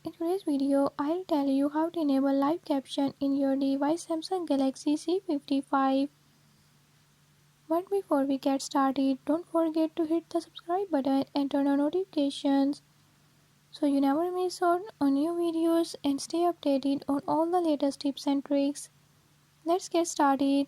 In today's video, I'll tell you how to enable live caption in your device Samsung Galaxy C55. But before we get started, don't forget to hit the subscribe button and turn on notifications so you never miss out on new videos and stay updated on all the latest tips and tricks. Let's get started.